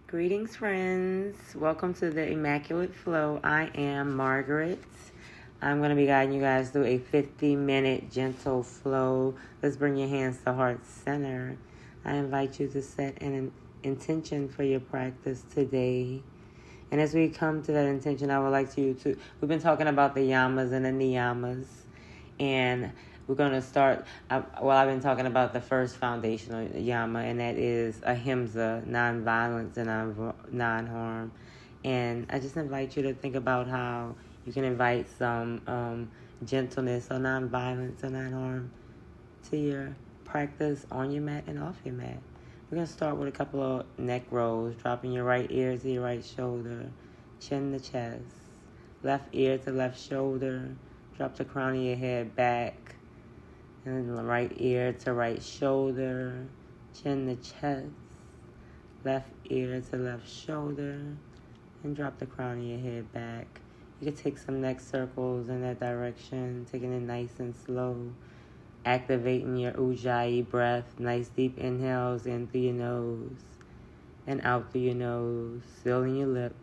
Greetings, friends. Welcome to the Immaculate Flow. I am Margaret. I'm going to be guiding you guys through a 50-minute gentle flow. Let's bring your hands to heart center. I invite you to set an intention for your practice today. And as we come to that intention, I would like you to, we've been talking about the yamas and the niyamas. And we're going to start, I've been talking about the first foundational yama, and that is ahimsa, nonviolence and non-harm. And I just invite you to think about how you can invite some gentleness or nonviolence or non-harm to your practice on your mat and off your mat. We're going to start with a couple of neck rolls, dropping your right ear to your right shoulder, chin to chest, left ear to left shoulder, drop the crown of your head back, and then the right ear to right shoulder, chin to chest, left ear to left shoulder, and drop the crown of your head back. You can take some neck circles in that direction, taking it nice and slow, activating your Ujjayi breath, nice deep inhales in through your nose and out through your nose, sealing your lips.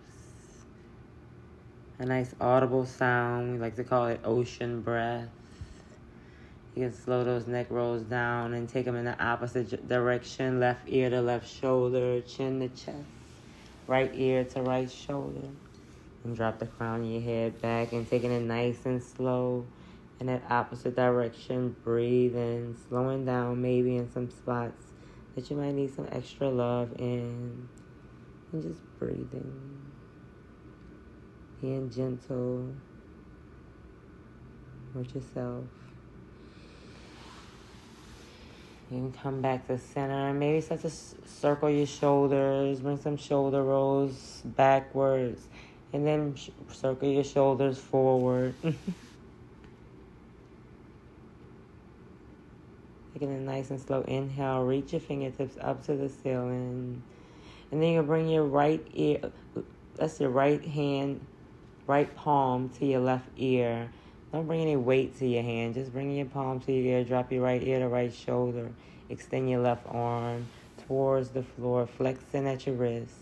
A nice audible sound, we like to call it ocean breath. You can slow those neck rolls down and take them in the opposite direction. Left ear to left shoulder, chin to chest. Right ear to right shoulder. And drop the crown of your head back and taking it nice and slow in that opposite direction. Breathe in, slowing down maybe in some spots that you might need some extra love in. And just breathing. Being gentle with yourself. You can come back to center and maybe start to circle your shoulders. Bring some shoulder rolls backwards. And then circle your shoulders forward. Taking a nice and slow inhale. Reach your fingertips up to the ceiling. And then you'll bring your right ear, that's your right hand, right palm to your left ear. Don't bring any weight to your hand. Just bring your palm to your ear. Drop your right ear to right shoulder. Extend your left arm towards the floor. Flexing at your wrist.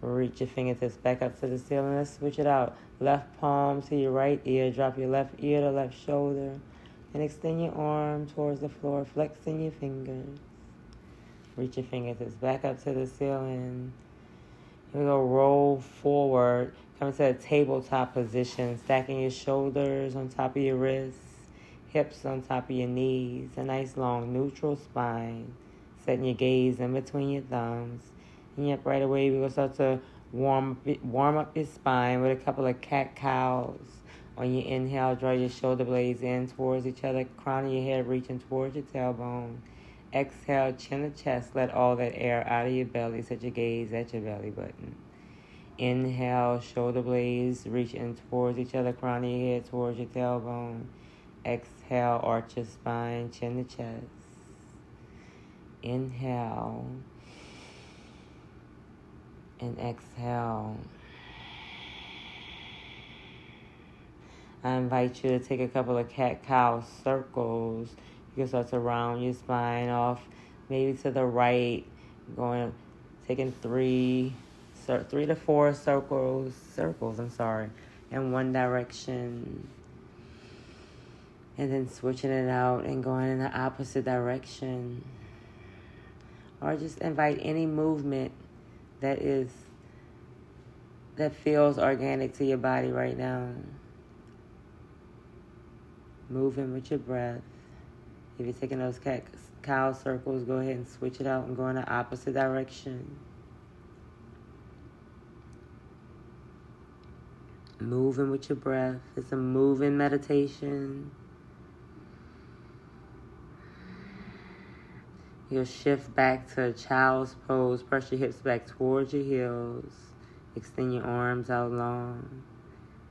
Reach your fingertips back up to the ceiling. Let's switch it out. Left palm to your right ear. Drop your left ear to left shoulder. And extend your arm towards the floor. Flexing your fingers. Reach your fingertips back up to the ceiling. Here we go. Roll forward. Come to a tabletop position. Stacking your shoulders on top of your wrists. Hips on top of your knees. A nice long neutral spine. Setting your gaze in between your thumbs. And yep, right away we're going to start to warm up your spine with a couple of cat-cows. On your inhale, draw your shoulder blades in towards each other. Crown of your head reaching towards your tailbone. Exhale, chin to chest. Let all that air out of your belly. Set your gaze at your belly button. Inhale, shoulder blades reaching towards each other. Crown of your head towards your tailbone. Exhale, arch your spine, chin to chest. Inhale. And exhale. I invite you to take a couple of cat-cow circles. You can start to round your spine off, maybe to the right, taking three to four circles, in one direction. And then switching it out and going in the opposite direction. Or just invite any movement that feels organic to your body right now. Moving with your breath. If you're taking those cat-cow circles, go ahead and switch it out and go in the opposite direction. Moving with your breath. It's a moving meditation. You'll shift back to a child's pose. Press your hips back towards your heels. Extend your arms out long.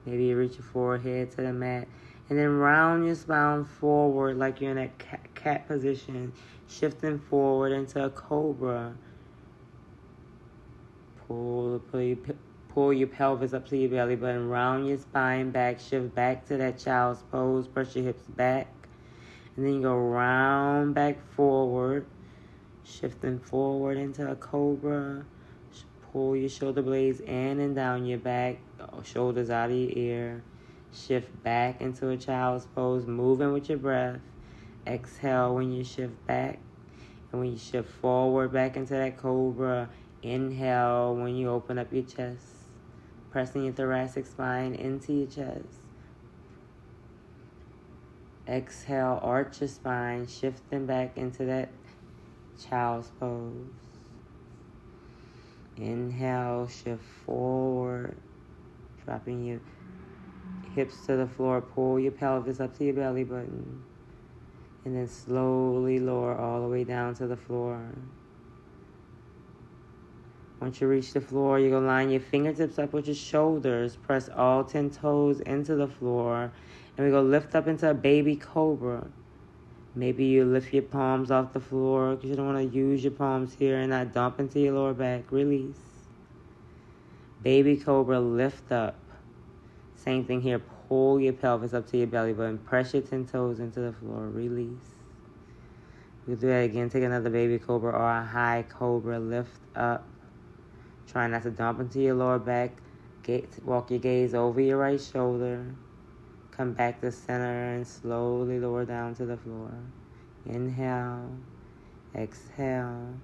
Maybe you reach your forehead to the mat. And then round your spine forward like you're in a cat position. Shifting forward into a cobra. Pull your pelvis up to your belly button. Round your spine back. Shift back to that child's pose. Press your hips back. And then you go round back forward. Shifting forward into a cobra. Pull your shoulder blades in and down your back, shoulders out of your ear. Shift back into a child's pose, moving with your breath. Exhale when you shift back. And when you shift forward back into that cobra, inhale when you open up your chest. Pressing your thoracic spine into your chest. Exhale, arch your spine, shifting back into that child's pose. Inhale, shift forward, dropping your hips to the floor, pull your pelvis up to your belly button, and then slowly lower all the way down to the floor. Once you reach the floor, you're going to line your fingertips up with your shoulders, press all 10 toes into the floor, and we're going to lift up into a baby cobra. Maybe you lift your palms off the floor because you don't want to use your palms here and not dump into your lower back. Release. Baby cobra, lift up. Same thing here. Pull your pelvis up to your belly button. Press your 10 toes into the floor. Release. We'll do that again. Take another baby cobra or a high cobra. Lift up. Try not to dump into your lower back. Walk your gaze over your right shoulder. Come back to center and slowly lower down to the floor. Inhale. Exhale.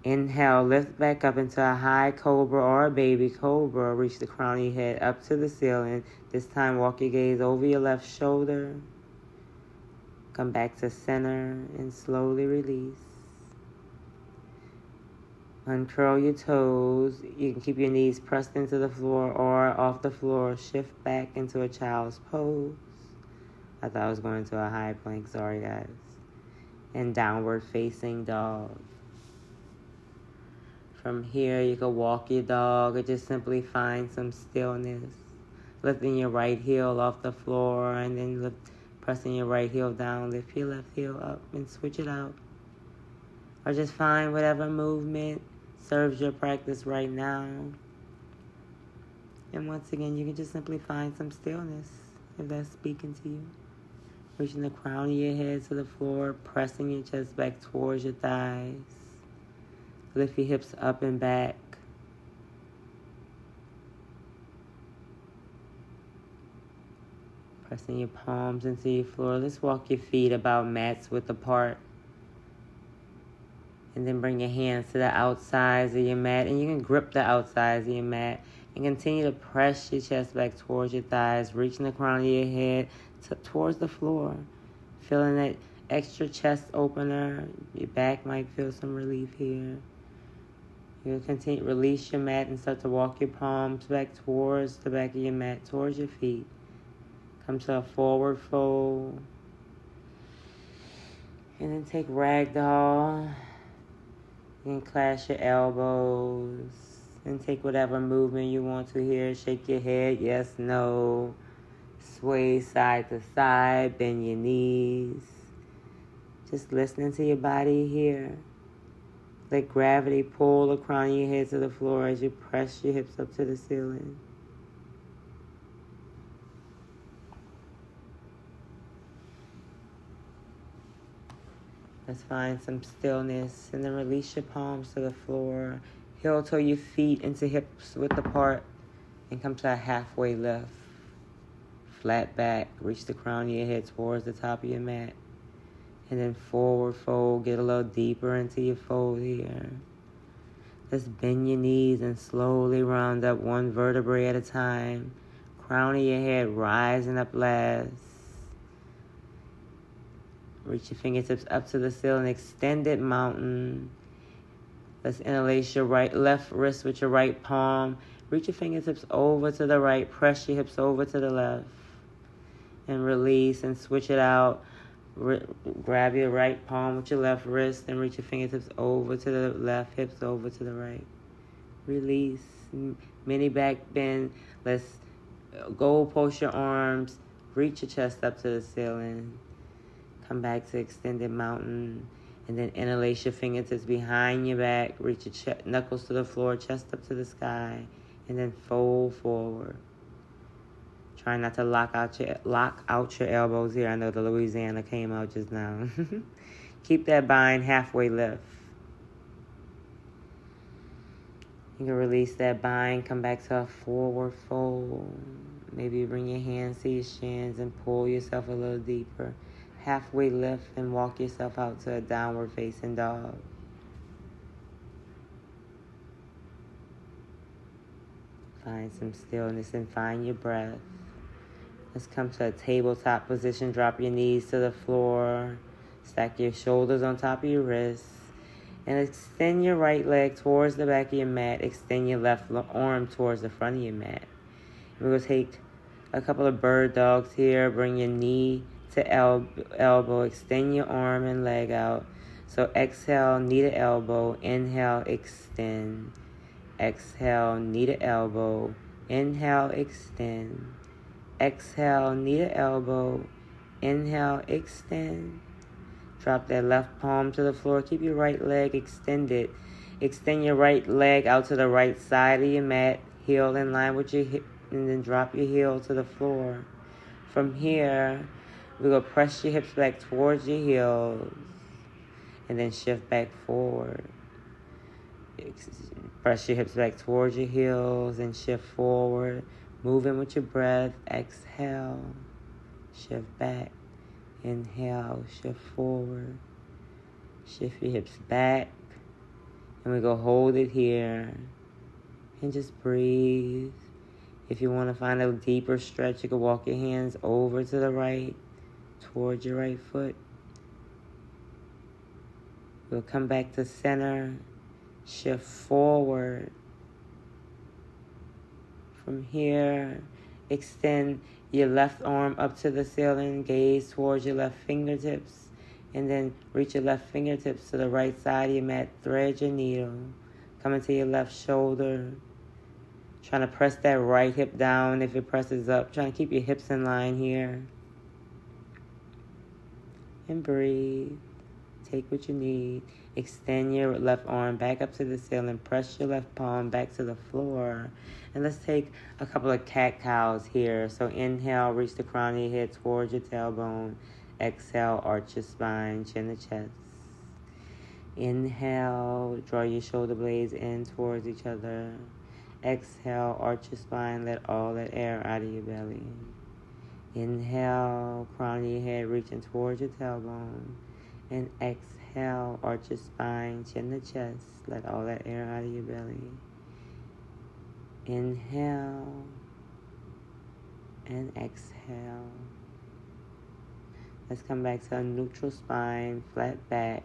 Inhale, lift back up into a high cobra or a baby cobra. Reach the crown of your head up to the ceiling. This time, walk your gaze over your left shoulder. Come back to center and slowly release. Uncurl your toes. You can keep your knees pressed into the floor or off the floor. Shift back into a child's pose. I thought I was going into a high plank. Sorry, guys. And downward facing dog. From here, you can walk your dog or just simply find some stillness. Lifting your right heel off the floor and then pressing your right heel down. Lift your left heel up and switch it out. Or just find whatever movement serves your practice right now. And once again, you can just simply find some stillness if that's speaking to you. Reaching the crown of your head to the floor, pressing your chest back towards your thighs. Lift your hips up and back. Pressing your palms into your floor. Let's walk your feet about mats width apart. And then bring your hands to the outsides of your mat. And you can grip the outsides of your mat. And continue to press your chest back towards your thighs. Reaching the crown of your head towards the floor. Feeling that extra chest opener. Your back might feel some relief here. You'll continue to release your mat and start to walk your palms back towards the back of your mat, towards your feet. Come to a forward fold. And then take ragdoll. And clasp your elbows. And take whatever movement you want to here. Shake your head, yes, no. Sway side to side, bend your knees. Just listening to your body here. Let gravity pull the crown of your head to the floor as you press your hips up to the ceiling. Let's find some stillness and then release your palms to the floor. Heel toe your feet into hips width apart and come to a halfway lift. Flat back, reach the crown of your head towards the top of your mat. And then forward fold, get a little deeper into your fold here. Let's bend your knees and slowly round up one vertebrae at a time. Crown of your head rising up last. Reach your fingertips up to the ceiling, extended mountain. Let's interlace your left wrist with your right palm. Reach your fingertips over to the right, press your hips over to the left. And release and switch it out. Grab your right palm with your left wrist and reach your fingertips over to the left, hips over to the right. Release. Mini back bend. Let's go post your arms. Reach your chest up to the ceiling. Come back to extended mountain. And then interlace your fingertips behind your back. Reach your knuckles to the floor, chest up to the sky. And then fold forward. Try not to lock out your elbows here. I know the Louisiana came out just now. Keep that bind halfway lift. You can release that bind, come back to a forward fold. Maybe bring your hands to your shins and pull yourself a little deeper. Halfway lift and walk yourself out to a downward facing dog. Find some stillness and find your breath. Let's come to a tabletop position. Drop your knees to the floor. Stack your shoulders on top of your wrists. And extend your right leg towards the back of your mat. Extend your left arm towards the front of your mat. We're going to take a couple of bird dogs here. Bring your knee to elbow. Extend your arm and leg out. So exhale, knee to elbow. Inhale, extend. Exhale, knee to elbow. Inhale, extend. Exhale, knee to elbow. Inhale, extend. Drop that left palm to the floor. Keep your right leg extended. Extend your right leg out to the right side of your mat. Heel in line with your hip. And then drop your heel to the floor. From here, we're going to press your hips back towards your heels. And then shift back forward. Press your hips back towards your heels and shift forward. Move in with your breath. Exhale. Shift back. Inhale. Shift forward. Shift your hips back. And we go hold it here. And just breathe. If you want to find a deeper stretch, you can walk your hands over to the right, towards your right foot. We'll come back to center, shift forward. From here, extend your left arm up to the ceiling, gaze towards your left fingertips, and then reach your left fingertips to the right side of your mat, thread your needle, come into your left shoulder. Trying to press that right hip down if it presses up. Trying to keep your hips in line here. And breathe. Take what you need. Extend your left arm back up to the ceiling. Press your left palm back to the floor. And let's take a couple of cat-cows here. So inhale, reach the crown of your head towards your tailbone. Exhale, arch your spine, chin to chest. Inhale, draw your shoulder blades in towards each other. Exhale, arch your spine, let all that air out of your belly. Inhale, crown of your head reaching towards your tailbone. And exhale, arch your spine, chin to chest, let all that air out of your belly. Inhale and exhale. Let's come back to a neutral spine, flat back.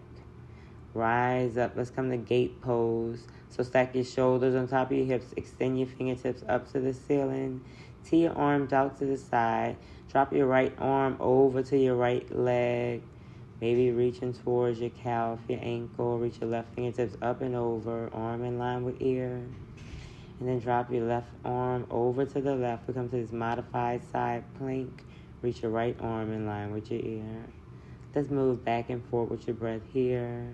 Rise up. Let's come to gate pose. So stack your shoulders on top of your hips. Extend your fingertips up to the ceiling. Tee your arms out to the side. Drop your right arm over to your right leg. Maybe reaching towards your calf, your ankle. Reach your left fingertips up and over. Arm in line with ear. And then drop your left arm over to the left. We come to this modified side plank. Reach your right arm in line with your ear. Let's move back and forth with your breath here.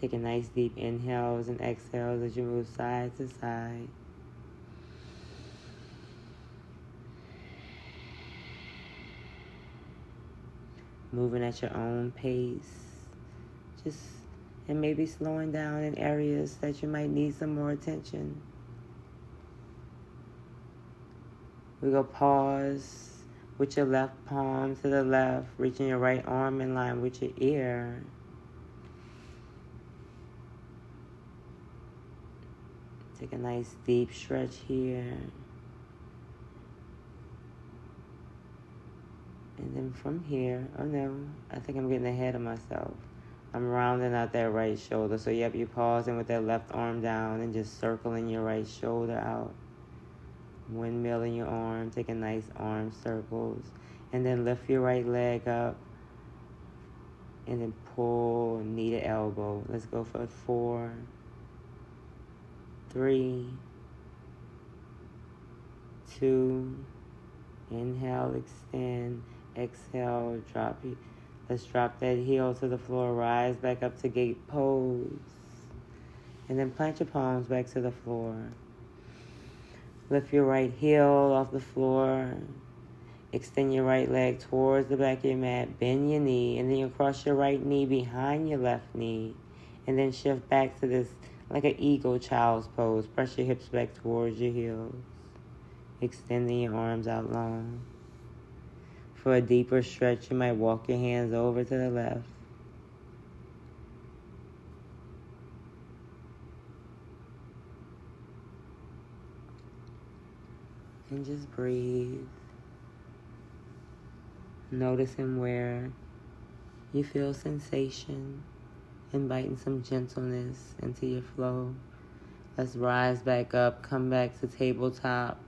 Take a nice deep inhales and exhales as you move side to side. Moving at your own pace. And maybe slowing down in areas that you might need some more attention. We go pause with your left palm to the left, reaching your right arm in line with your ear. Take a nice deep stretch here. And then from here, oh no, I think I'm getting ahead of myself. I'm rounding out that right shoulder. So yep, you're pausing with that left arm down and just circling your right shoulder out. Windmill in your arm, taking nice arm circles. And then lift your right leg up. And then pull knee to elbow. Let's go for 4, 3, 2, inhale, extend, exhale, drop it. Let's drop that heel to the floor, rise back up to gate pose. And then plant your palms back to the floor. Lift your right heel off the floor. Extend your right leg towards the back of your mat. Bend your knee, and then you'll cross your right knee behind your left knee. And then shift back to this like an eagle child's pose. Press your hips back towards your heels, extending your arms out long. For a deeper stretch, you might walk your hands over to the left. And just breathe. Noticing where you feel sensation, inviting some gentleness into your flow. Let's rise back up, come back to tabletop,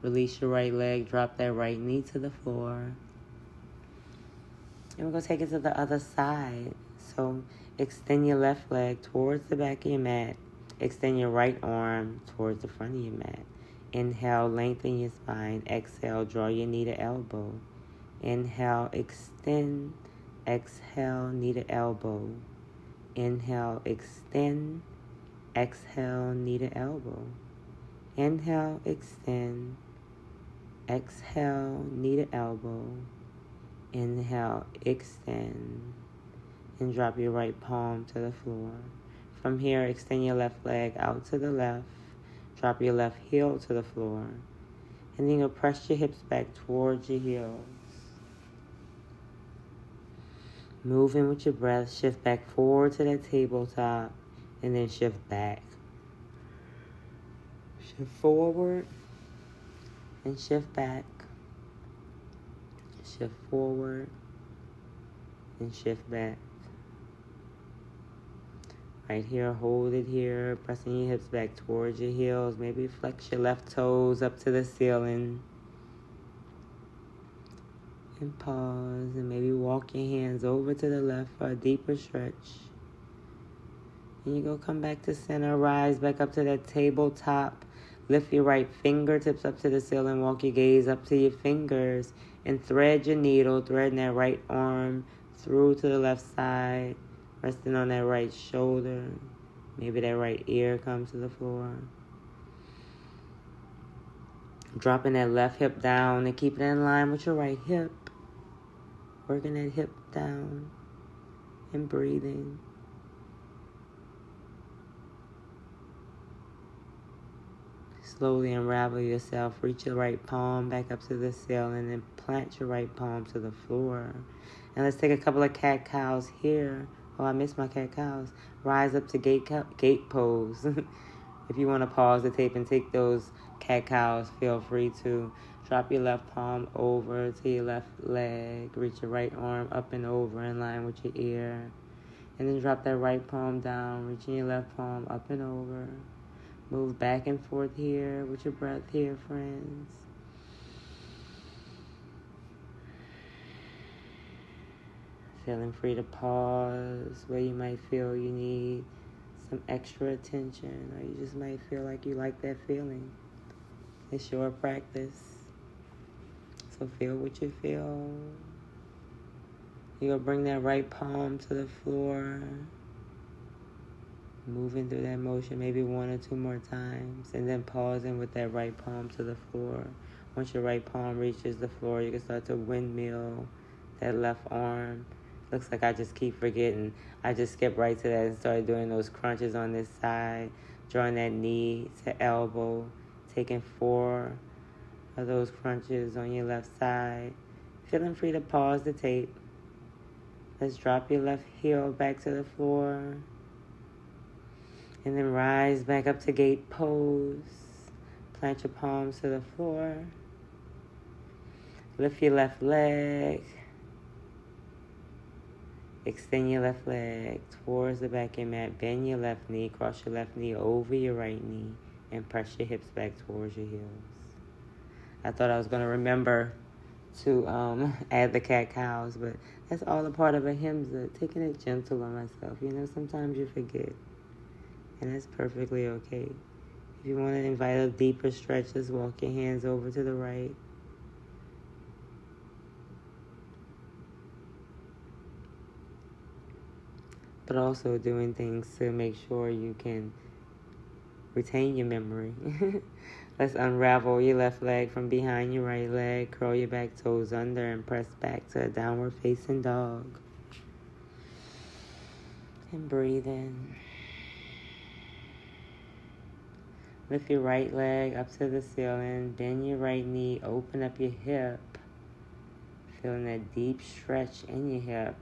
release your right leg, drop that right knee to the floor. And we're going to take it to the other side. So extend your left leg towards the back of your mat. Extend your right arm towards the front of your mat. Inhale, lengthen your spine. Exhale, draw your knee to elbow. Inhale, extend. Exhale, knee to elbow. Inhale, extend. Exhale, knee to elbow. Inhale, extend. Exhale, knee to elbow. Inhale, extend. And drop your right palm to the floor. From here, extend your left leg out to the left. Drop your left heel to the floor. And then you'll press your hips back towards your heels. Move in with your breath. Shift back forward to that tabletop. And then shift back. Shift forward. And shift back. Shift forward. And shift back. Right here, hold it here, pressing your hips back towards your heels. Maybe flex your left toes up to the ceiling. And pause, and maybe walk your hands over to the left for a deeper stretch. And you go come back to center, rise back up to that tabletop. Lift your right fingertips up to the ceiling, walk your gaze up to your fingers, and thread your needle, threading that right arm through to the left side. Resting on that right shoulder. Maybe that right ear comes to the floor. Dropping that left hip down and keep it in line with your right hip. Working that hip down and breathing. Slowly unravel yourself. Reach your right palm back up to the ceiling and plant your right palm to the floor. And let's take a couple of cat-cows here. Oh, I missed my cat-cows. Rise up to gate pose. If you want to pause the tape and take those cat-cows, feel free to. Drop your left palm over to your left leg. Reach your right arm up and over in line with your ear. And then drop that right palm down, reaching your left palm up and over. Move back and forth here with your breath here, friends. Feeling free to pause where you might feel you need some extra attention, or you just might feel like you like that feeling. It's your practice. So feel what you feel. You're going to bring that right palm to the floor. Moving through that motion maybe 1 or 2 more times. And then pausing with that right palm to the floor. Once your right palm reaches the floor, you can start to windmill that left arm. Looks like I just keep forgetting. I just skipped right to that and started doing those crunches on this side. Drawing that knee to elbow. Taking 4 of those crunches on your left side. Feeling free to pause the tape. Let's drop your left heel back to the floor. And then rise back up to gate pose. Plant your palms to the floor. Lift your left leg. Extend your left leg towards the back of your mat. Bend your left knee. Cross your left knee over your right knee. And press your hips back towards your heels. I thought I was going to remember to add the cat-cows, but that's all a part of a hymn. Taking it gentle on myself. You know, sometimes you forget. And that's perfectly okay. If you want to invite a deeper stretch, just walk your hands over to the right. But also doing things to make sure you can retain your memory. Let's unravel your left leg from behind your right leg. Curl your back toes under and press back to a downward facing dog. And breathe in. Lift your right leg up to the ceiling. Bend your right knee. Open up your hip. Feeling that deep stretch in your hip.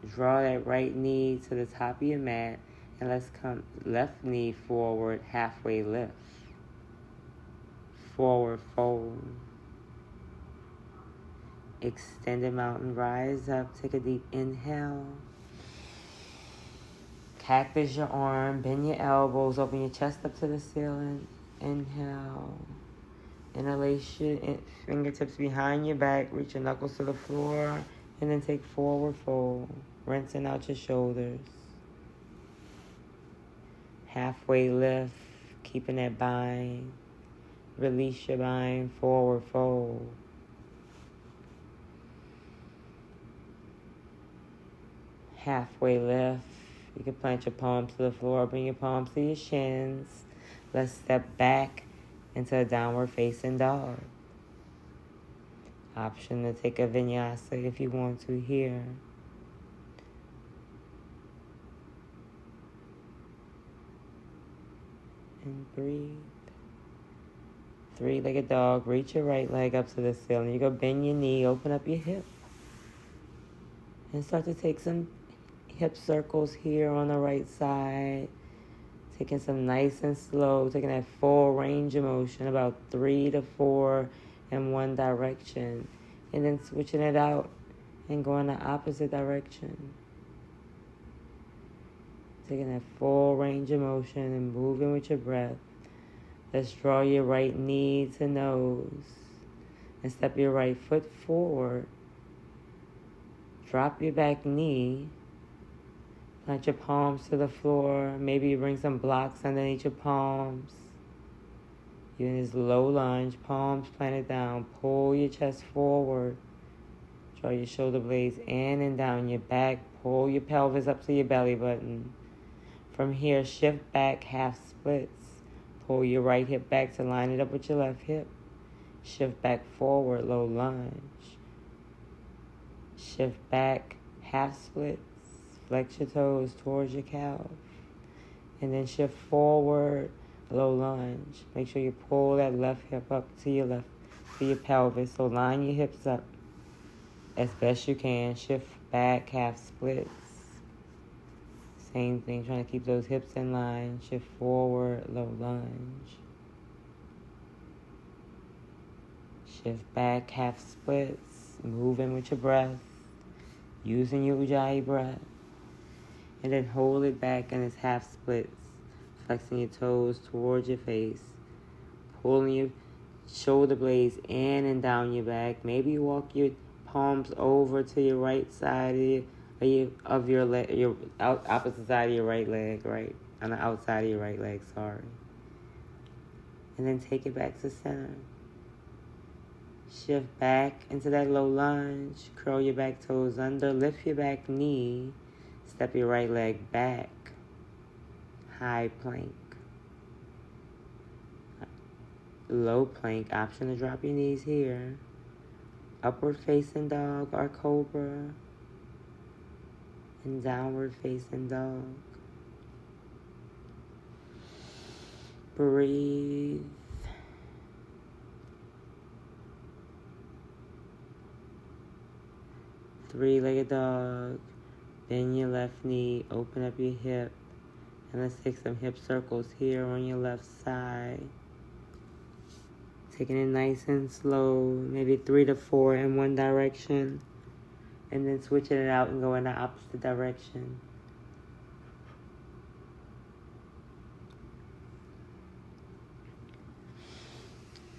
Draw that right knee to the top of your mat. And let's come left knee forward, halfway lift. Forward fold. Extended mountain, rise up, take a deep inhale. Cactus your arm, bend your elbows, open your chest up to the ceiling. Inhale. Interlace your fingertips behind your back, reach your knuckles to the floor, and then take forward fold, rinsing out your shoulders. Halfway lift, keeping that bind. Release your bind, forward fold. Halfway lift. You can plant your palms to the floor, bring your palms to your shins. Let's step back into a downward facing dog. Option to take a vinyasa if you want to here. And breathe. Three-legged dog. Reach your right leg up to the ceiling. You go bend your knee, open up your hip. And start to take some hip circles here on the right side. Taking some nice and slow, taking that full range of motion, about 3 to 4 in one direction. And then switching it out and going the opposite direction. Taking that full range of motion and moving with your breath. Let's draw your right knee to nose. And step your right foot forward. Drop your back knee. Plant your palms to the floor. Maybe you bring some blocks underneath your palms. You're in this low lunge. Palms planted down. Pull your chest forward. Draw your shoulder blades in and down your back. Pull your pelvis up to your belly button. From here, shift back, half splits. Pull your right hip back to line it up with your left hip. Shift back forward, low lunge. Shift back, half splits. Flex your toes towards your calf. And then shift forward, low lunge. Make sure you pull that left hip up to your pelvis. So line your hips up as best you can. Shift back, half splits. Same thing, trying to keep those hips in line. Shift forward, low lunge. Shift back, half splits. Moving with your breath. Using your Ujjayi breath. And then hold it back in its half splits. Flexing your toes towards your face. Pulling your shoulder blades in and down your back. Maybe you walk your palms over to your right side of your leg, your opposite side of your right leg, right? On the outside of your right leg, sorry. And then take it back to center. Shift back into that low lunge. Curl your back toes under. Lift your back knee. Step your right leg back. High plank. Low plank. Option to drop your knees here. Upward facing dog or cobra. And downward facing dog. Breathe. Three-legged dog. Bend your left knee, open up your hip, and let's take some hip circles here on your left side. Taking it nice and slow, maybe 3 to 4 in one direction, and then switching it out and go in the opposite direction.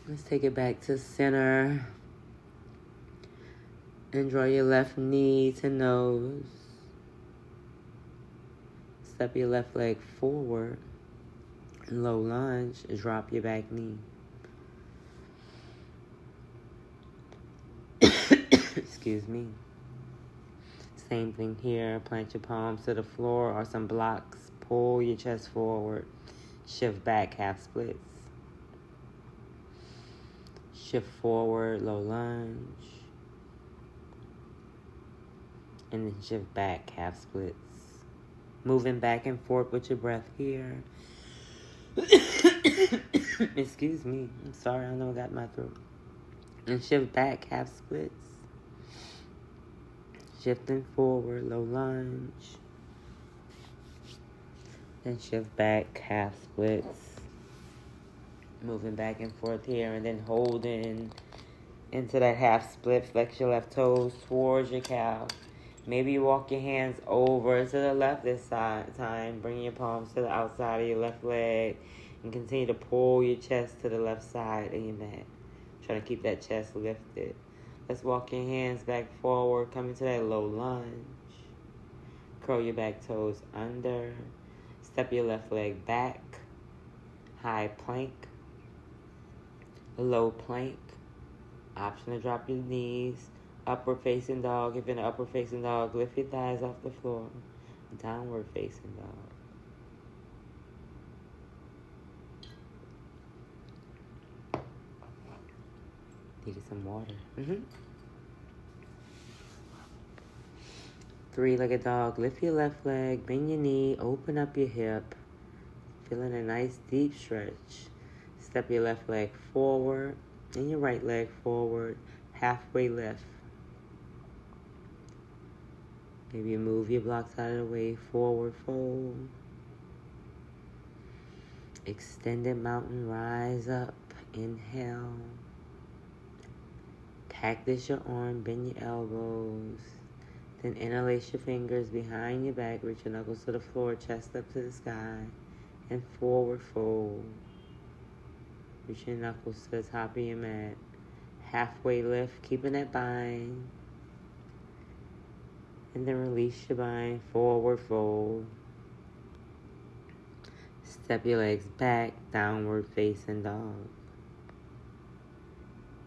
Let's take it back to center, and draw your left knee to nose. Step your left leg forward. Low lunge. Drop your back knee. Excuse me. Same thing here. Plant your palms to the floor or some blocks. Pull your chest forward. Shift back, half splits. Shift forward, low lunge. And then shift back, half splits. Moving back and forth with your breath here. Excuse me. I'm sorry, I know I got my throat. And shift back, half splits. Shifting forward, low lunge. Then shift back, half splits. Moving back and forth here, and then holding into that half split. Flex your left toes towards your calf. Maybe you walk your hands over to the left this time. Bring your palms to the outside of your left leg. And continue to pull your chest to the left side of your mat. Try to keep that chest lifted. Let's walk your hands back forward. Come into that low lunge. Curl your back toes under. Step your left leg back. High plank. Low plank. Option to drop your knees. Upward facing dog. If in an upward facing dog, lift your thighs off the floor. Downward facing dog. Needed some water. Three-legged dog. Lift your left leg. Bend your knee. Open up your hip. Feeling a nice deep stretch. Step your left leg forward. And your right leg forward. Halfway lift. Maybe you move your blocks out of the way. Forward fold. Extended mountain rise up. Inhale. Cactus your arm. Bend your elbows. Then interlace your fingers behind your back. Reach your knuckles to the floor. Chest up to the sky. And forward fold. Reach your knuckles to the top of your mat. Halfway lift. Keeping that bind. And then release your bind. Forward fold. Step your legs back. Downward facing dog.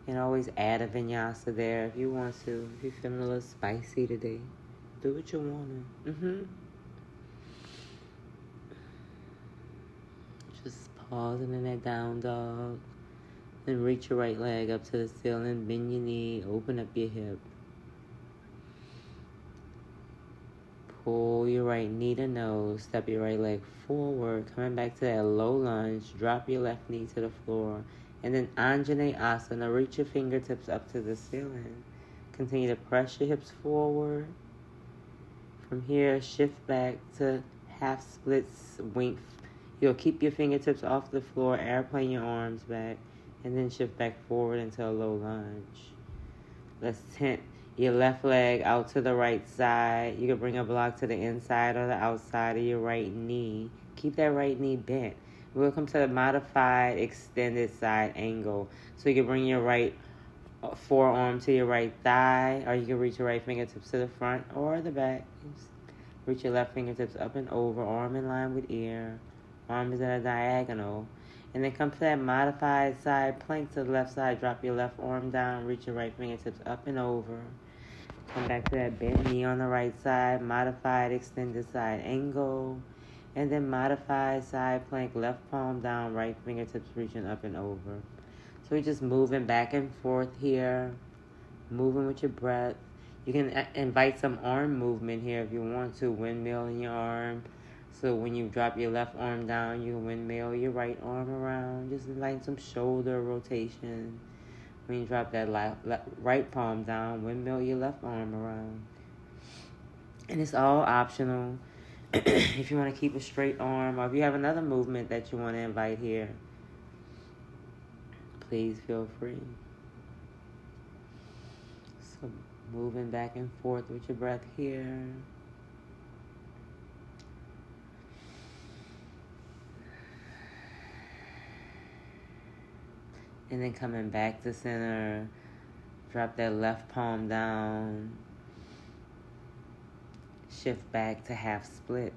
And always add a vinyasa there if you want to. If you're feeling a little spicy today, do what you want. Just pausing in that down dog. Then reach your right leg up to the ceiling. Bend your knee. Open up your hip. Pull your right knee to nose. Step your right leg forward. Coming back to that low lunge. Drop your left knee to the floor. And then Anjaneyasana, reach your fingertips up to the ceiling. Continue to press your hips forward. From here, shift back to half splits, wink. You'll keep your fingertips off the floor, airplane your arms back, and then shift back forward into a low lunge. Let's tent your left leg out to the right side. You can bring a block to the inside or the outside of your right knee. Keep that right knee bent. We'll come to the modified extended side angle. So you can bring your right forearm to your right thigh, or you can reach your right fingertips to the front or the back. Reach your left fingertips up and over, arm in line with ear. Arm is at a diagonal. And then come to that modified side plank to the left side. Drop your left arm down, reach your right fingertips up and over. Come back to that bent knee on the right side, modified extended side angle. And then modified side plank, left palm down, right fingertips reaching up and over. So we're just moving back and forth here, moving with your breath. You can invite some arm movement here if you want to, windmill in your arm. So when you drop your left arm down, you can windmill your right arm around. Just invite some shoulder rotation. When you drop that right palm down, windmill your left arm around. And it's all optional. If you want to keep a straight arm, or if you have another movement that you want to invite here, please feel free. So moving back and forth with your breath here. And then coming back to center, drop that left palm down. Shift back to half splits.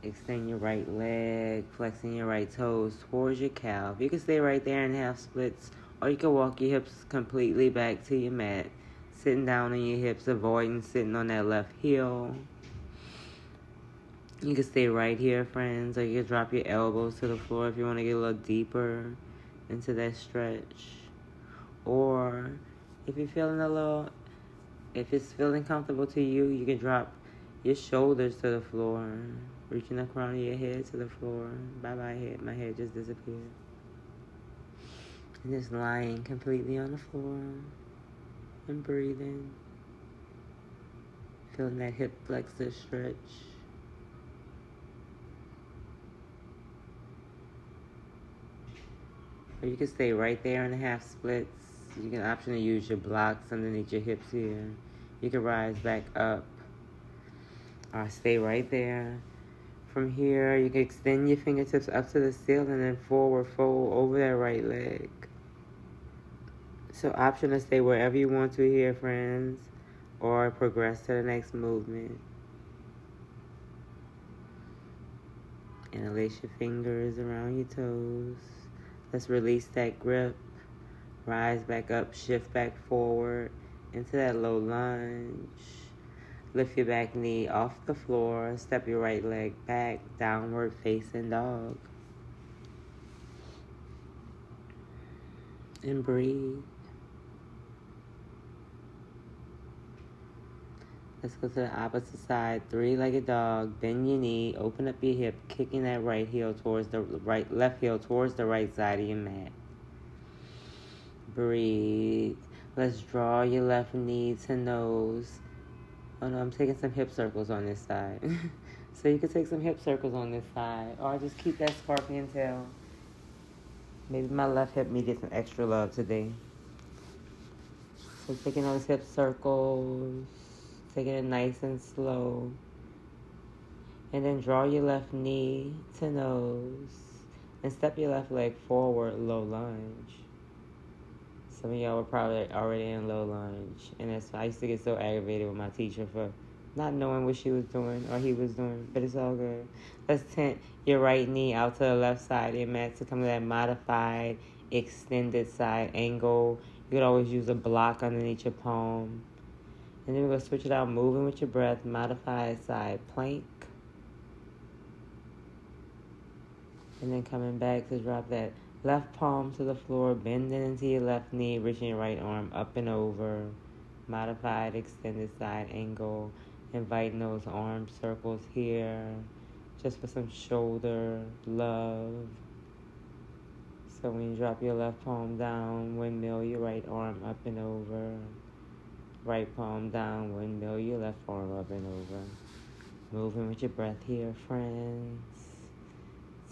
Extend your right leg, flexing your right toes towards your calf. You can stay right there in half splits, or you can walk your hips completely back to your mat. Sitting down on your hips, avoiding sitting on that left heel. You can stay right here, friends, or you can drop your elbows to the floor if you want to get a little deeper into that stretch. Or if you're feeling if it's feeling comfortable to you, you can drop your shoulders to the floor. Reaching the crown of your head to the floor. Bye-bye head. My head just disappeared. And just lying completely on the floor and breathing. Feeling that hip flexor stretch. Or you can stay right there in the half splits. You can option to use your blocks underneath your hips here. You can rise back up. Or stay right there. From here, you can extend your fingertips up to the ceiling and forward fold over that right leg. So option to stay wherever you want to here, friends. Or progress to the next movement. Interlace your fingers around your toes. Let's release that grip. Rise back up, shift back forward into that low lunge. Lift your back knee off the floor. Step your right leg back, downward facing dog. And breathe. Let's go to the opposite side. Three-legged dog. Bend your knee. Open up your hip. Kicking that right heel towards the left heel towards the right side of your mat. Breathe. Let's draw your left knee to nose. Oh no, I'm taking some hip circles on this side. So you can take some hip circles on this side. Or just keep that scorpion tail. Maybe my left hip needed some extra love today. So taking those hip circles. Taking it nice and slow. And then draw your left knee to nose. And step your left leg forward, low lunge. Some of y'all were probably already in low lunge. And that's why I used to get so aggravated with my teacher for not knowing what she was doing or he was doing. But it's all good. Let's tent your right knee out to the left side of your mat to come to that modified, extended side angle. You could always use a block underneath your palm. And then we're going to switch it out, moving with your breath, modified side plank. And then coming back to drop that left palm to the floor, bending into your left knee, reaching your right arm up and over. Modified extended side angle. Inviting those arm circles here, just for some shoulder love. So when you drop your left palm down, windmill your right arm up and over. Right palm down, windmill your left arm up and over. Moving with your breath here, friends.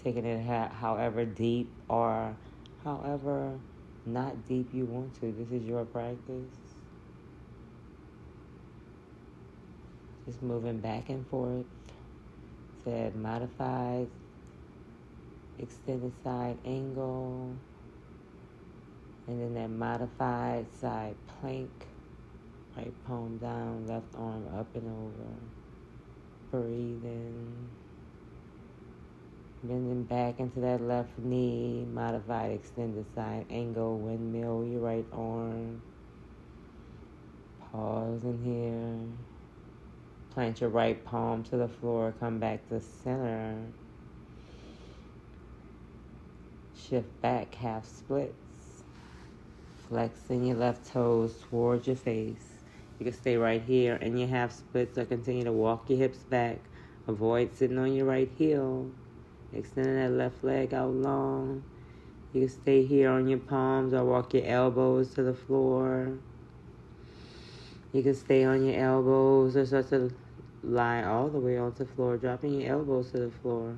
Taking it however deep or however not deep you want to. This is your practice. Just moving back and forth to that modified extended side angle. And then that modified side plank. Right palm down, left arm up and over. Breathing. Bending back into that left knee, modified extended side angle, windmill your right arm. Pause in here. Plant your right palm to the floor, come back to center. Shift back, half splits. Flexing your left toes towards your face. You can stay right here in your half splits or continue to walk your hips back. Avoid sitting on your right heel. Extending that left leg out long. You can stay here on your palms or walk your elbows to the floor. You can stay on your elbows or start to lie all the way onto the floor, dropping your elbows to the floor.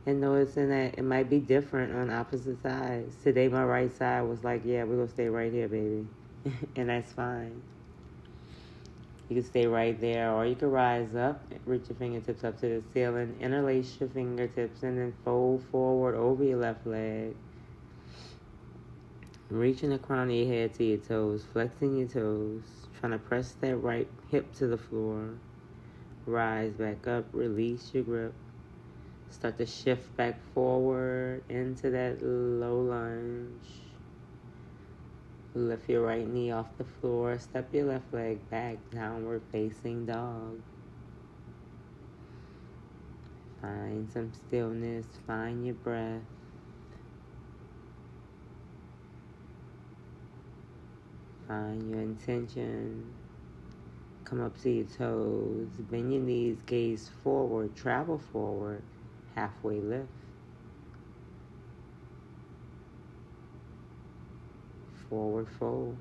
And noticing that it might be different on opposite sides. Today my right side was like, yeah, we're going to stay right here, baby. And that's fine. You can stay right there, or you can rise up, reach your fingertips up to the ceiling, interlace your fingertips, and then fold forward over your left leg. Reaching the crown of your head to your toes, flexing your toes, trying to press that right hip to the floor. Rise back up, release your grip. Start to shift back forward into that low lunge. Lift your right knee off the floor. Step your left leg back, downward facing dog. Find some stillness. Find your breath. Find your intention. Come up to your toes. Bend your knees, gaze forward, travel forward. Halfway lift. Forward fold.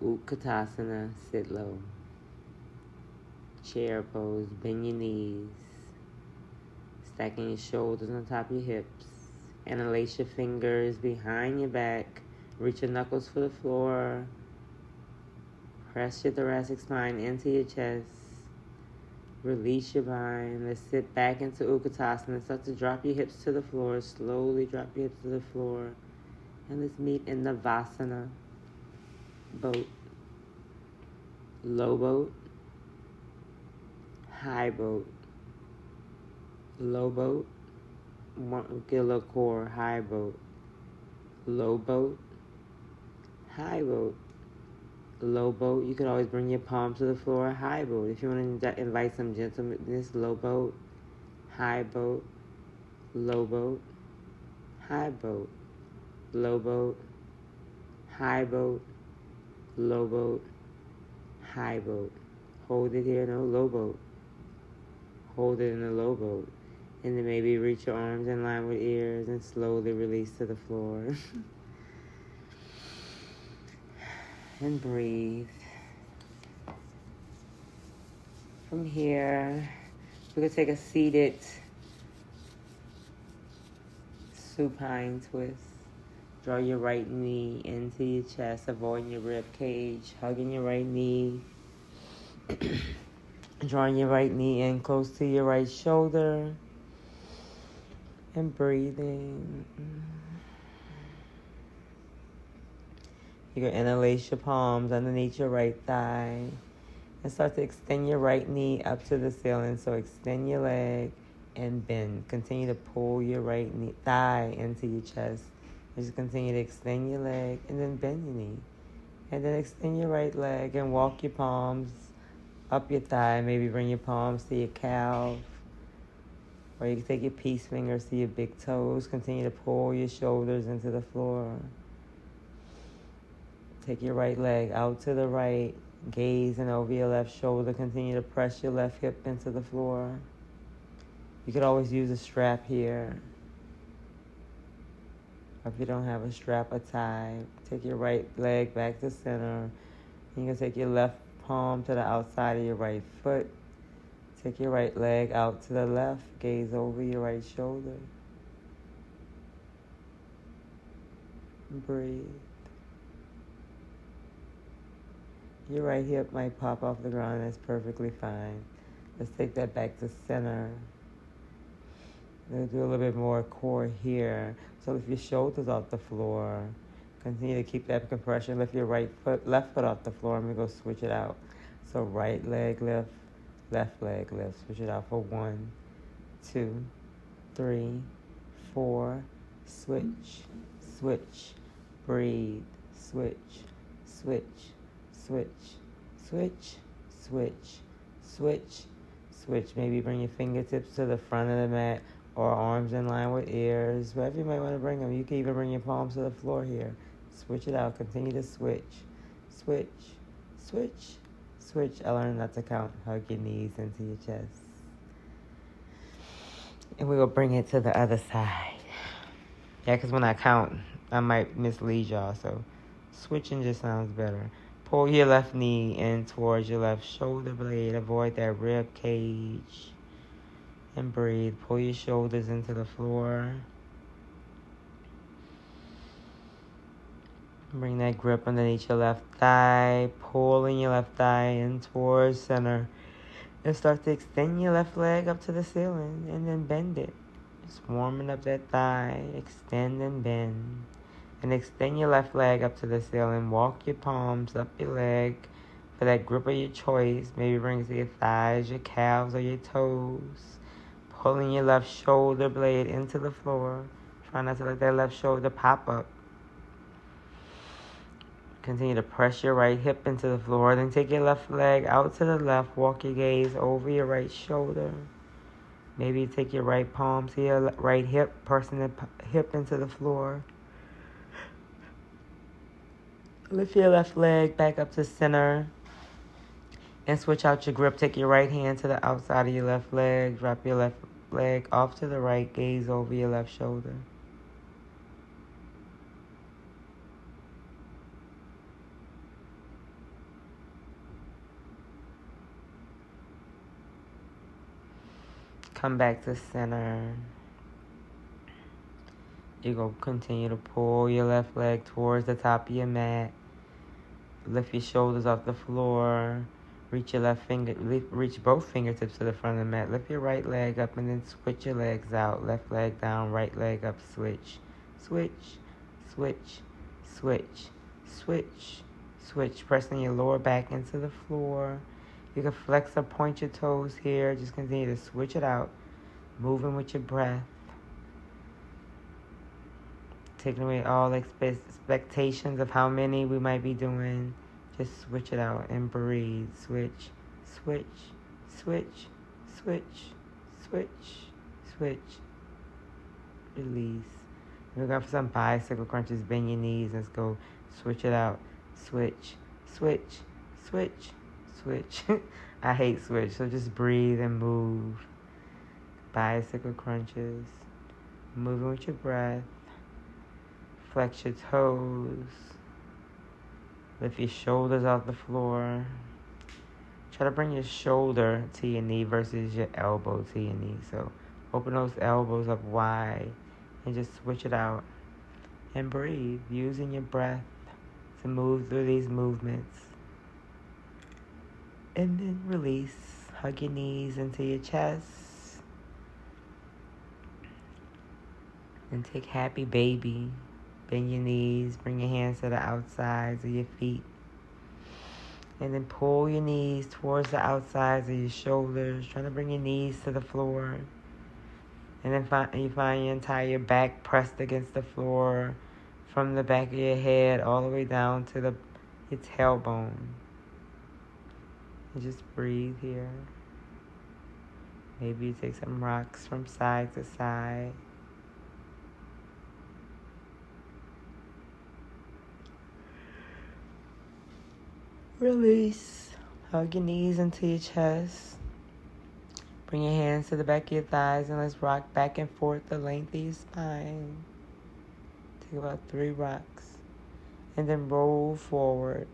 Utkatasana, sit low. Chair pose, bend your knees. Stacking your shoulders on top of your hips. Interlace your fingers behind your back. Reach your knuckles for the floor. Press your thoracic spine into your chest. Release your bind. Let's sit back into Utkatasana. Start to drop your hips to the floor. Slowly drop your hips to the floor. And let's meet in Navasana. Boat. Low boat. High boat. Low boat. Get a little core. High boat. Low boat. High boat. Low boat. You could always bring your palms to the floor. High boat. If you want to invite some gentleness, low boat. High boat. Low boat. High boat. Low boat. High boat. Low boat. High boat. Hold it here. No, low boat. Hold it in the low boat. And then maybe reach your arms in line with ears and slowly release to the floor. And breathe. From here, we could take a seated supine twist. Draw your right knee into your chest, avoiding your rib cage, hugging your right knee. Drawing your right knee in close to your right shoulder. And breathing. You can interlace your palms underneath your right thigh. And start to extend your right knee up to the ceiling. So extend your leg and bend. Continue to pull your right thigh into your chest. And just continue to extend your leg and then bend your knee. And then extend your right leg and walk your palms up your thigh. Maybe bring your palms to your calf. Or you can take your peace fingers to your big toes. Continue to pull your shoulders into the floor. Take your right leg out to the right. Gazing over your left shoulder. Continue to press your left hip into the floor. You could always use a strap here. Or if you don't have a strap, a tie. Take your right leg back to center. You can take your left palm to the outside of your right foot. Take your right leg out to the left. Gaze over your right shoulder. Breathe. Your right hip might pop off the ground. That's perfectly fine. Let's take that back to center. Let's do a little bit more core here. So lift your shoulders off the floor. Continue to keep that compression. Lift your left foot off the floor. I'm going to go switch it out. So right leg lift, left leg lift. Switch it out for 1, 2, 3, 4. Switch, switch, breathe, switch, switch, switch, switch, switch, switch, switch. Maybe bring your fingertips to the front of the mat or arms in line with ears. Wherever you might want to bring them. You can even bring your palms to the floor here. Switch it out. Continue to switch. Switch, switch, switch. I learned not to count. Hug your knees into your chest. And we will bring it to the other side. Yeah, because when I count, I might mislead y'all. So switching just sounds better. Pull your left knee in towards your left shoulder blade. Avoid that rib cage. And breathe. Pull your shoulders into the floor. Bring that grip underneath your left thigh. Pulling your left thigh in towards center. And start to extend your left leg up to the ceiling. And then bend it. Just warming up that thigh. Extend and bend. And extend your left leg up to the ceiling. Walk your palms up your leg for that grip of your choice. Maybe bring it to your thighs, your calves, or your toes. Pulling your left shoulder blade into the floor. Try not to let that left shoulder pop up. Continue to press your right hip into the floor. Then take your left leg out to the left. Walk your gaze over your right shoulder. Maybe take your right palm to your right hip. Pressing the hip into the floor. Lift your left leg back up to center and switch out your grip. Take your right hand to the outside of your left leg. Drop your left leg off to the right. Gaze over your left shoulder. Come back to center. You're going to continue to pull your left leg towards the top of your mat. Lift your shoulders off the floor. Reach both fingertips to the front of the mat. Lift your right leg up and then switch your legs out. Left leg down, right leg up, switch. Switch, switch, switch, switch, switch. Pressing your lower back into the floor. You can flex or point your toes here. Just continue to switch it out. Moving with your breath. Taking away all expectations of how many we might be doing. Just switch it out and breathe. Switch, switch, switch, switch, switch, switch. Release. We're going for some bicycle crunches. Bend your knees. Let's go. Switch it out. Switch, switch, switch, switch. I hate switch, so just breathe and move. Bicycle crunches. Moving with your breath. Flex your toes. Lift your shoulders off the floor. Try to bring your shoulder to your knee versus your elbow to your knee. So open those elbows up wide and just switch it out. And breathe, using your breath to move through these movements. And then release. Hug your knees into your chest. And take happy baby. Bend your knees, bring your hands to the outsides of your feet. And then pull your knees towards the outsides of your shoulders, trying to bring your knees to the floor. And then you find your entire back pressed against the floor, from the back of your head all the way down to your tailbone. And just breathe here. Maybe you take some rocks from side to side. Release. Hug your knees into your chest. Bring your hands to the back of your thighs and let's rock back and forth the length of your spine. Take about 3 rocks. And then roll forward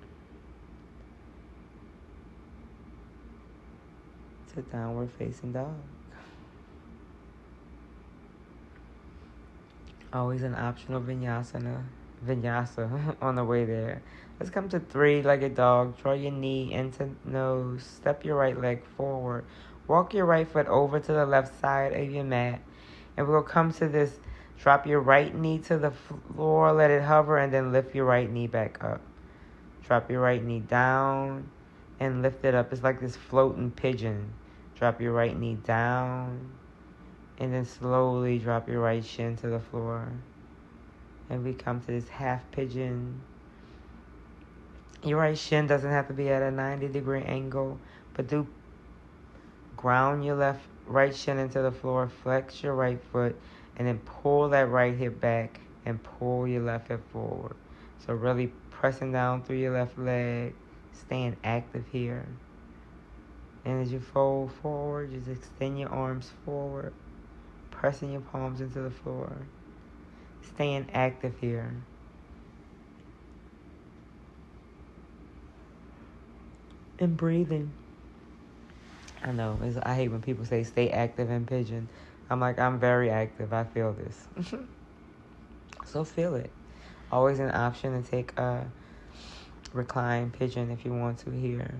to downward facing dog. Always an optional vinyasa on the way there. Let's come to 3-legged dog. Draw your knee into nose. Step your right leg forward. Walk your right foot over to the left side of your mat. And we'll come to this. Drop your right knee to the floor. Let it hover and then lift your right knee back up. Drop your right knee down and lift it up. It's like this floating pigeon. Drop your right knee down and then slowly drop your right shin to the floor. And we come to this half pigeon. Your right shin doesn't have to be at a 90-degree angle, but do ground your right shin into the floor, flex your right foot, and then pull that right hip back and pull your left hip forward. So really pressing down through your left leg, staying active here. And as you fold forward, just extend your arms forward, pressing your palms into the floor, staying active here. And breathing. I know, I hate when people say stay active in pigeon. I'm like, I'm very active. I feel this. So feel it. Always an option to take a recline pigeon if you want to here.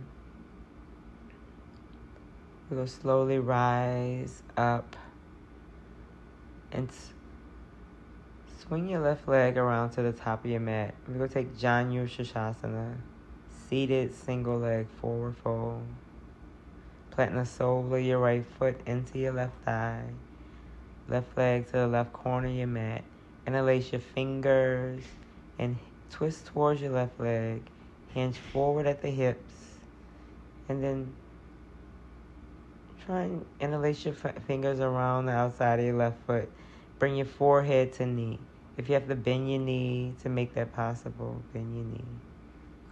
We'll slowly rise up and swing your left leg around to the top of your mat. We're going to take Janu Shasana. Seated single leg forward fold. Planting the sole of your right foot into your left thigh. Left leg to the left corner of your mat. Interlace your fingers and twist towards your left leg. Hinge forward at the hips. And then try and interlace your fingers around the outside of your left foot. Bring your forehead to knee. If you have to bend your knee to make that possible, bend your knee.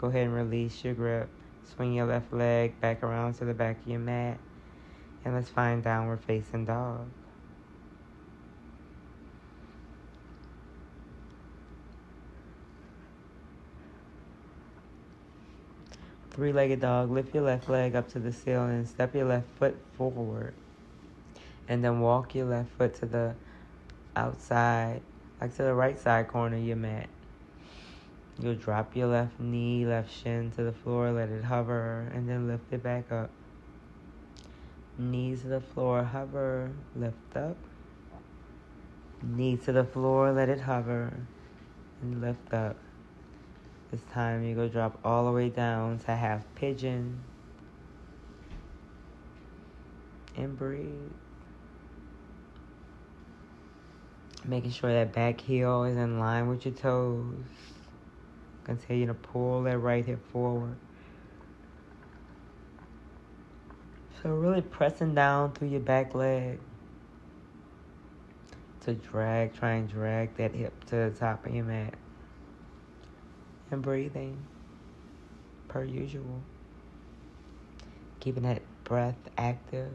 Go ahead and release your grip. Swing your left leg back around to the back of your mat. And let's find downward facing dog. Three-legged dog. Lift your left leg up to the ceiling. Step your left foot forward. And then walk your left foot to the outside, like to the right side corner of your mat. You'll drop your left knee, left shin to the floor, let it hover, and then lift it back up. Knees to the floor, hover, lift up. Knee to the floor, let it hover, and lift up. This time you go drop all the way down to half pigeon. And breathe. Making sure that back heel is in line with your toes. Continue to pull that right hip forward. So really pressing down through your back leg to try and drag that hip to the top of your mat. And breathing per usual. Keeping that breath active.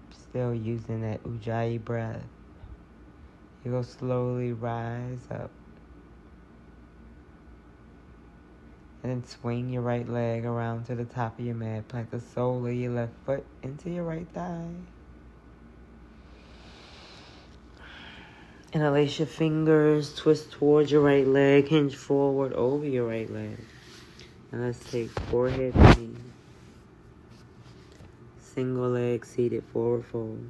Still using that Ujjayi breath. You go slowly rise up. And then swing your right leg around to the top of your mat. Plant the sole of your left foot into your right thigh. Interlace your fingers, twist towards your right leg, hinge forward over your right leg. And let's take forehead knee. Single leg seated forward fold.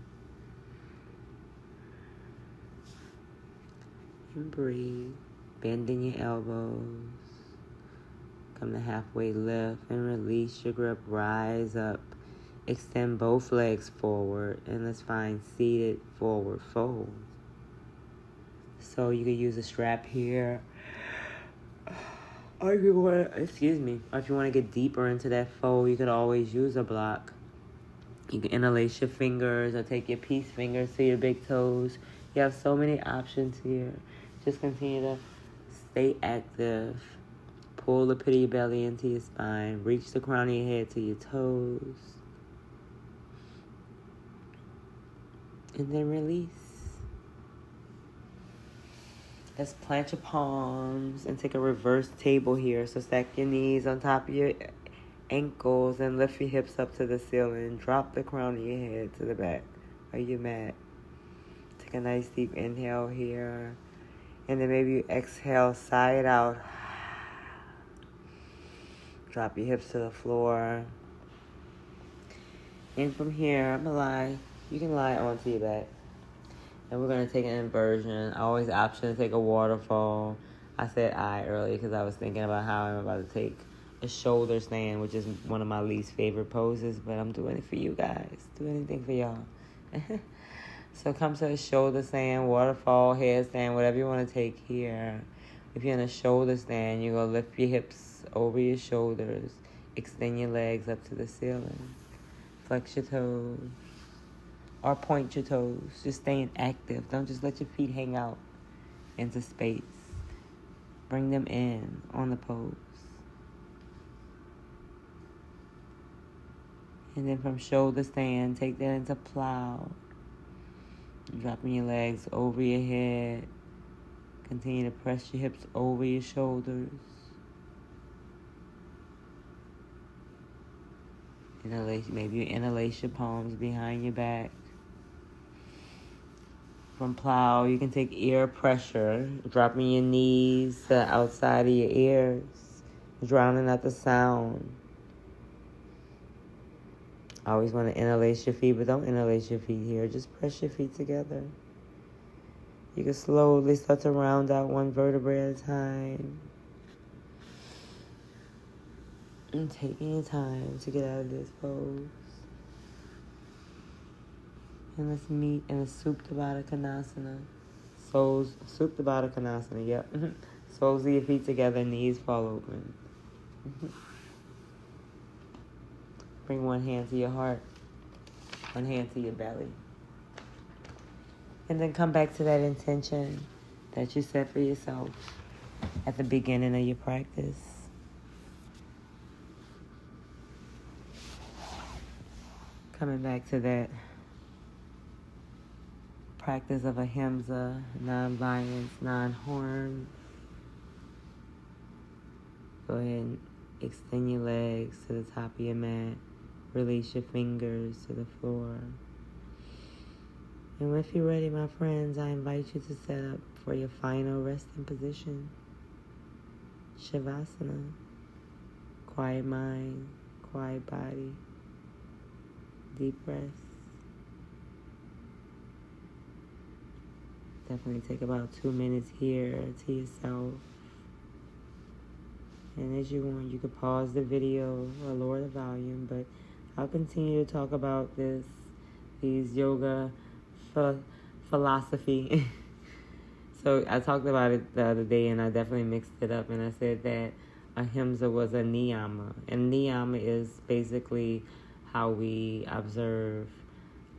And breathe. Bending your elbows. Come to halfway lift and release your grip. Rise up. Extend both legs forward. And let's find seated forward fold. So you could use a strap here. Or if you want to get deeper into that fold, you could always use a block. You can interlace your fingers or take your peace fingers to your big toes. You have so many options here. Just continue to stay active. Pull the pit of your belly into your spine. Reach the crown of your head to your toes. And then release. Let's plant your palms and take a reverse table here. So stack your knees on top of your ankles and lift your hips up to the ceiling. Drop the crown of your head to the back of your mat. Take a nice deep inhale here. And then maybe you exhale, sigh it out. Drop your hips to the floor. And from here, you can lie onto your back. And we're going to take an inversion. I always option to take a waterfall. I said earlier because I was thinking about how I'm about to take a shoulder stand, which is one of my least favorite poses, but I'm doing it for you guys. Do anything for y'all. So come to a shoulder stand, waterfall, headstand, whatever you want to take here. If you're in a shoulder stand, you're going to lift your hips over your shoulders. Extend your legs up to the ceiling. Flex your toes. Or point your toes. Just staying active. Don't just let your feet hang out into space. Bring them in on the pose. And then from shoulder stand, take that into plow. Dropping your legs over your head. Continue to press your hips over your shoulders. Maybe you interlace your palms behind your back. From plow, you can take ear pressure, dropping your knees to the outside of your ears, drowning out the sound. I always want to interlace your feet, but don't interlace your feet here. Just press your feet together. You can slowly start to round out one vertebrae at a time. And taking your time to get out of this pose. And let's meet in a Supta Baddha Konasana. Supta Baddha Konasana, yep. Soles of your feet together, knees fall open. Bring one hand to your heart, one hand to your belly. And then come back to that intention. that you set for yourself at the beginning of your practice. Coming back to that practice of ahimsa, non-violence, non-harm. Go ahead and extend your legs to the top of your mat. Release your fingers to the floor. And if you're ready, my friends, I invite you to set up for your final resting position. Shavasana. Quiet mind, quiet body. Deep breaths. Definitely take about 2 minutes here to yourself. And as you want, you could pause the video or lower the volume, but I'll continue to talk about these yoga philosophy. So I talked about it the other day, and I definitely mixed it up, and I said that ahimsa was a niyama. And niyama is basically how we observe,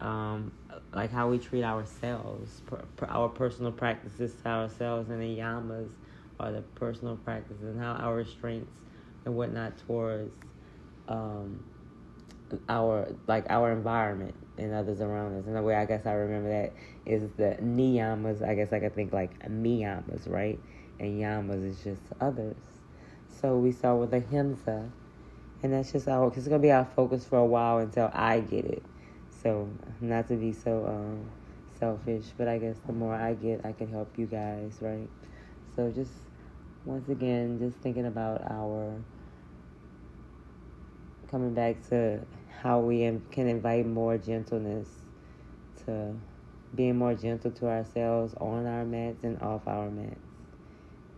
like how we treat ourselves, our personal practices to ourselves, and the yamas are the personal practices and how our restraints and whatnot towards our environment and others around us. And the way I guess I remember that is the niyamas. I guess I could think like niyamas, right? And yamas is just others. So we start with ahimsa, and that's just it's gonna be our focus for a while until I get it. So not to be so selfish, but I guess the more I get, I can help you guys, right? So just once again, just thinking about coming back to how we can invite more gentleness, to being more gentle to ourselves on our mats and off our mats.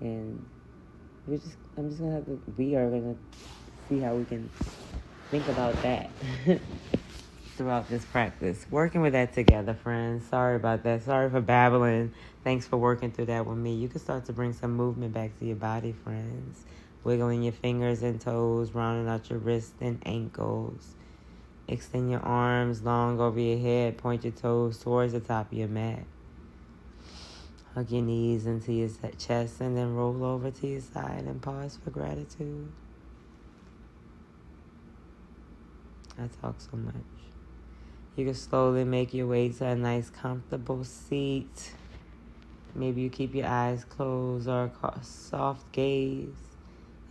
And we are gonna see how we can think about that throughout this practice. Working with that together, friends. Sorry about that. Sorry for babbling. Thanks for working through that with me. You can start to bring some movement back to your body, friends. Wiggling your fingers and toes, rounding out your wrists and ankles. Extend your arms long over your head. Point your toes towards the top of your mat. Hug your knees into your chest and then roll over to your side and pause for gratitude. I talk so much. You can slowly make your way to a nice comfortable seat. Maybe you keep your eyes closed or a soft gaze.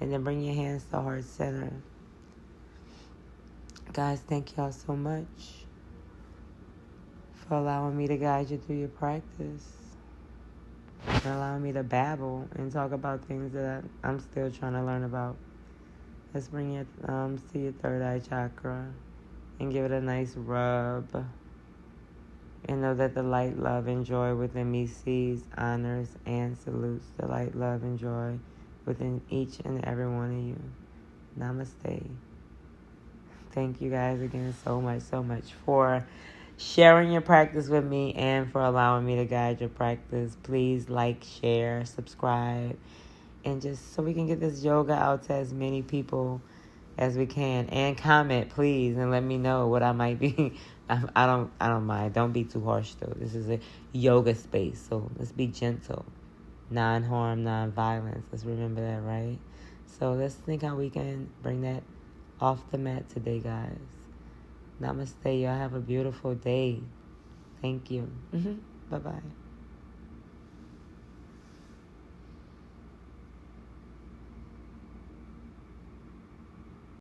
And then bring your hands to heart center. Guys, thank y'all so much for allowing me to guide you through your practice. And allowing me to babble and talk about things that I'm still trying to learn about. Let's bring your thumbs to your third eye chakra and give it a nice rub. And know that the light, love, and joy within me sees, honors, and salutes the light, love, and joy within each and every one of you. Namaste. Thank you guys again so much for sharing your practice with me and for allowing me to guide your practice. Please like, share, subscribe, and just so we can get this yoga out to as many people as we can. And comment, please, and let me know what I might be. I don't mind. Don't be too harsh though. This is a yoga space, so let's be gentle. Non-harm, non-violence. Let's remember that, right? So let's think how we can bring that off the mat today, guys. Namaste. Y'all have a beautiful day. Thank you. Bye-bye.